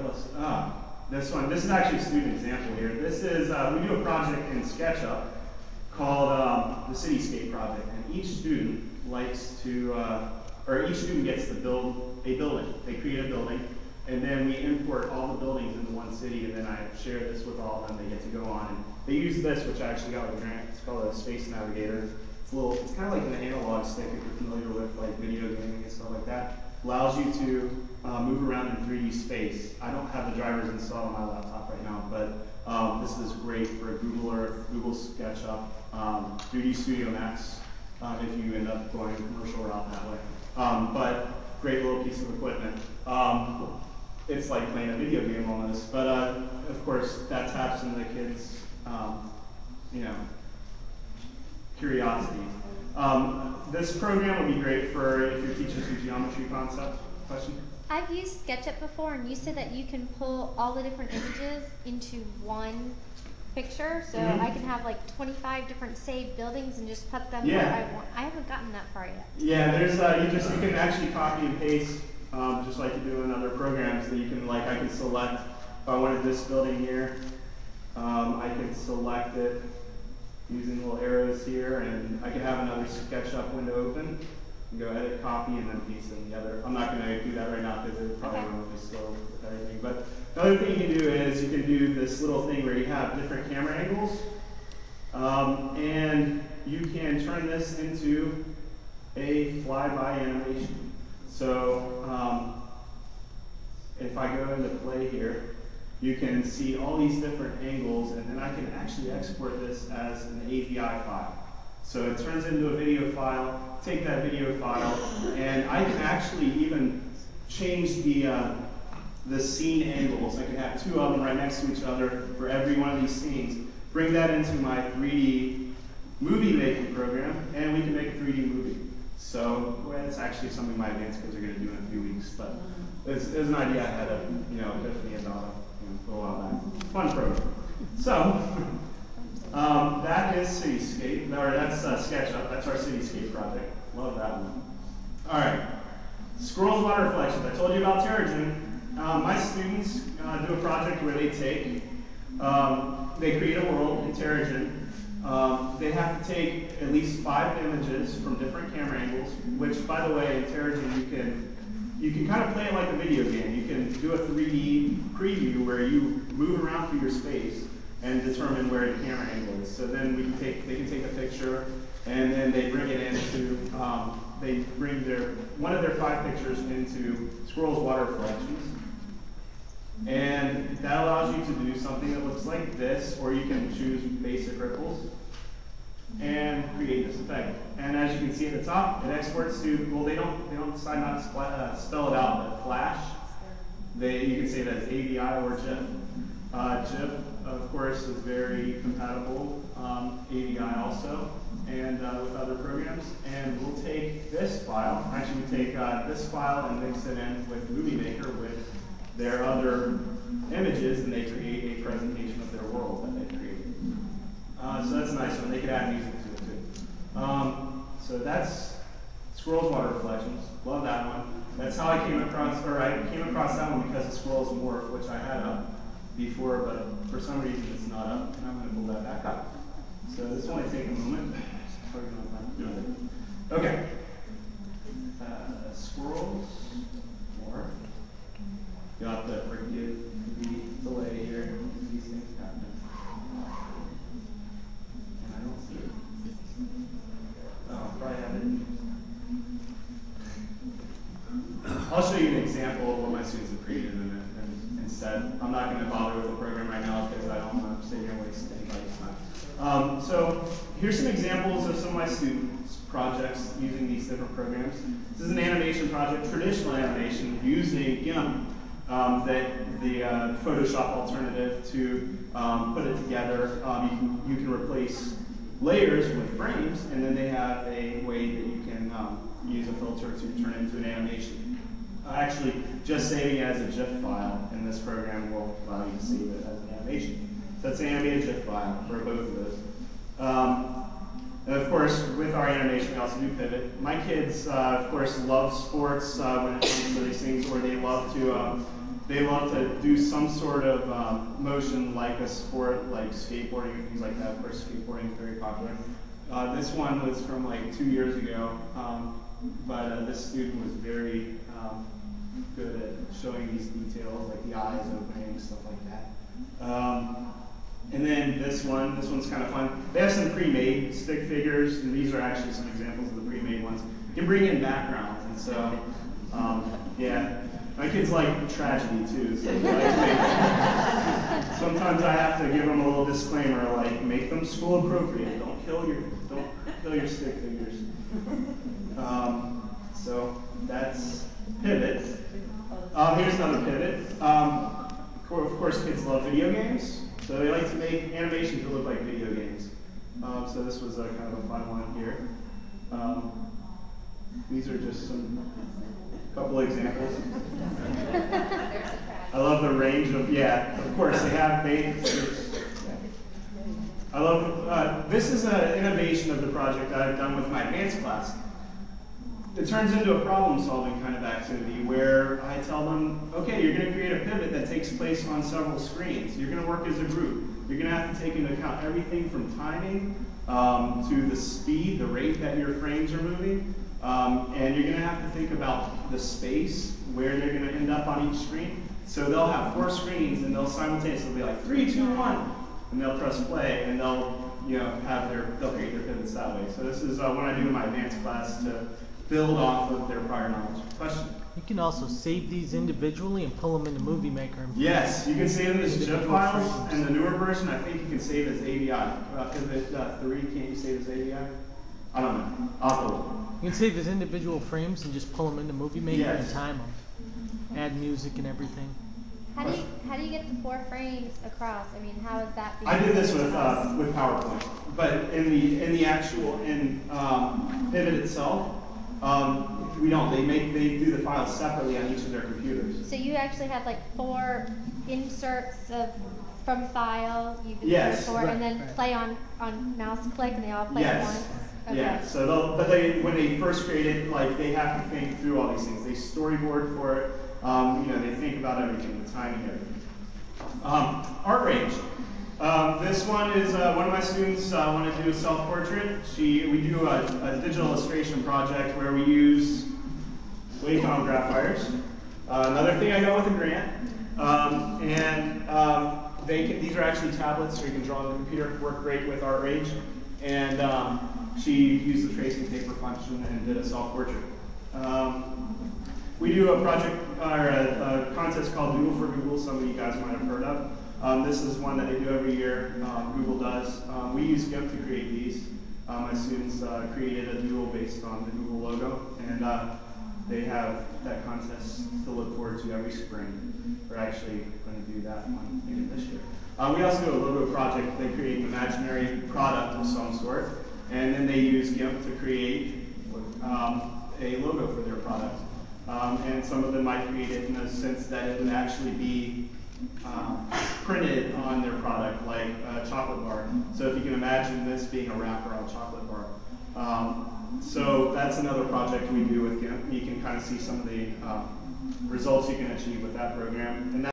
else? This one. This is actually a student example here. This is, we do a project in SketchUp called the Cityscape project. And each student likes to, or each student gets to build a building. They create a building. And then we import all the buildings into one city, and then I share this with all of them. They get to go on, and they use this, which I actually got with a grant. It's called a Space Navigator. It's kind of like an analog stick if you're familiar with like video gaming and stuff like that. Allows you to move around in 3D space. I don't have the drivers installed on my laptop right now, but this is great for Google Earth, Google SketchUp, 3D Studio Max, if you end up going a commercial route that way. But great little piece of equipment. It's like playing a video game almost, but of course that taps into the kids' curiosity. This program would be great for if you're teaching some geometry concepts. Question? I've used SketchUp before, and you said that you can pull all the different images into one picture, so I can have like 25 different saved buildings and just put them where I want. I haven't gotten that far yet. Yeah, there's you can actually copy and paste just like you do in other programs. That you can I can select if I wanted this building here, I can select it using little arrows here, and I can have another SketchUp window open and go edit, copy, and then paste them together. I'm not going to do that right now because it probably won't be slow with everything. But the other thing you can do is you can do this little thing where you have different camera angles, and you can turn this into a flyby animation. So if I go into play here, you can see all these different angles, and then I can actually export this as an AVI file. So it turns into a video file, take that video file, and I can actually even change the scene angles. I can have two of them right next to each other for every one of these scenes. Bring that into my 3D movie making program, and we can make a 3D movie. So it's actually something my advanced kids are going to do in a few weeks, but it's an idea I had epiphany about a while back. Fun program. So that is Cityscape, or that's SketchUp. That's our Cityscape project. Love that one. All right, Scrolls Water Reflections. I told you about Terragen. My students do a project where they create a world in Terragen. They have to take at least 5 images from different camera angles, which, by the way, in Terragen you can kind of play it like a video game. You can do a 3D preview where you move around through your space and determine where the camera angle is. So then they can take a picture, and then they bring it into, they bring one of their 5 pictures into Scrolls Water Reflections. And that allows you to do something that looks like this, or you can choose basic ripples and create this effect. And as you can see at the top, it exports to, well, they don't decide not to spell it out, but Flash. You can say that as AVI or GIF. GIF, of course, is very compatible, AVI also, and with other programs. And we'll take this file, actually we take this file and mix it in with Movie Maker with their other images, and they create a presentation of their world that they created. So that's a nice one. They could add music to it too. So that's Scrolls Water Reflections. Love that one. That's how I came across that one because of Scrolls Morph, which I had up before, but for some reason it's not up, and I'm going to pull that back up. So this will only take a moment. Okay. Scrolls Morph. You'll have to forgive the delay here. These things happen. And I don't see it. Oh, I'll probably have it. I'll show you an example of what my students have created instead. I'm not going to bother with the program right now because I don't want to sit here and waste anybody's time. So here's some examples of some of my students' projects using these different programs. This is an animation project, traditional animation, using GIMP. The Photoshop alternative to put it together. You can replace layers with frames, and then they have a way that you can use a filter to turn it into an animation. Actually, just saving it as a GIF file in this program will allow you to save it as an animation. So it's an animated GIF file for both of those. And of course, with our animation, we also do pivot. My kids, of course, love sports when it comes to these things, or they love to They love to do some sort of motion like a sport, like skateboarding and things like that. Of course, skateboarding is very popular. This one was from like 2 years ago, but this student was very good at showing these details, like the eyes opening and stuff like that. And then this one's kind of fun. They have some pre-made stick figures, and these are actually some examples of the pre-made ones. You can bring in backgrounds, and so, yeah. My kids like tragedy too, so sometimes I have to give them a little disclaimer, like make them school appropriate. Don't kill your stick figures. So that's pivot. Here's another pivot. Of course, kids love video games, so they like to make animations that look like video games. So this was a kind of a fun one here. These are just couple examples. I love the range of, of course they have I love, this is an innovation of the project I've done with my advanced class. It turns into a problem solving kind of activity where I tell them, okay, you're going to create a pivot that takes place on several screens. You're going to work as a group. You're going to have to take into account everything from timing to the speed, the rate that your frames are moving. And you're going to have to think about the space where they're going to end up on each screen. So they'll have 4 screens, and they'll simultaneously be like 3, 2, 1, and they'll press play, and they'll create their pivots that way. So this is what I do in my advanced class to build off of their prior knowledge. Question? You can also save these individually and pull them into Movie Maker. Yes, you can save them as GIF files, and the newer version I think you can save as AVI. Pivot 3, can't you save as AVI? I don't know. I'll have to look. You can save as individual frames and just pull them into Movie Maker and time them. Add music and everything. How do you get the 4 frames across? I mean, how is that? I did this with PowerPoint, but in the actual Pivot itself, we don't. They do the files separately on each of their computers. So you actually have like 4 inserts from file. You can yes, 4, and then play on mouse click, and they all play at once. Okay. Yeah, so when they first create it, like they have to think through all these things. They storyboard for it. They think about everything, the timing, everything. Art range. This one is one of my students wanted to do a self-portrait. We do a digital illustration project where we use Wacom graph wires. Another thing I got with a grant, these are actually tablets, so you can draw on the computer. Work great with art range, and she used the tracing paper function and did a self-portrait. We do a project or a contest called Doodle for Google. Some of you guys might have heard of. This is one that they do every year. Google does. We use GIMP to create these. My students created a doodle based on the Google logo, and they have that contest to look forward to every spring. We're actually going to do that one again this year. We also do a logo project. They create an imaginary product of some sort, and then they use GIMP to create a logo for their product. And some of them might create it in the sense that it would actually be printed on their product, like a chocolate bar. So if you can imagine this being a wrapper on a chocolate bar. So that's another project we do with GIMP. You can kind of see some of the results you can achieve with that program. And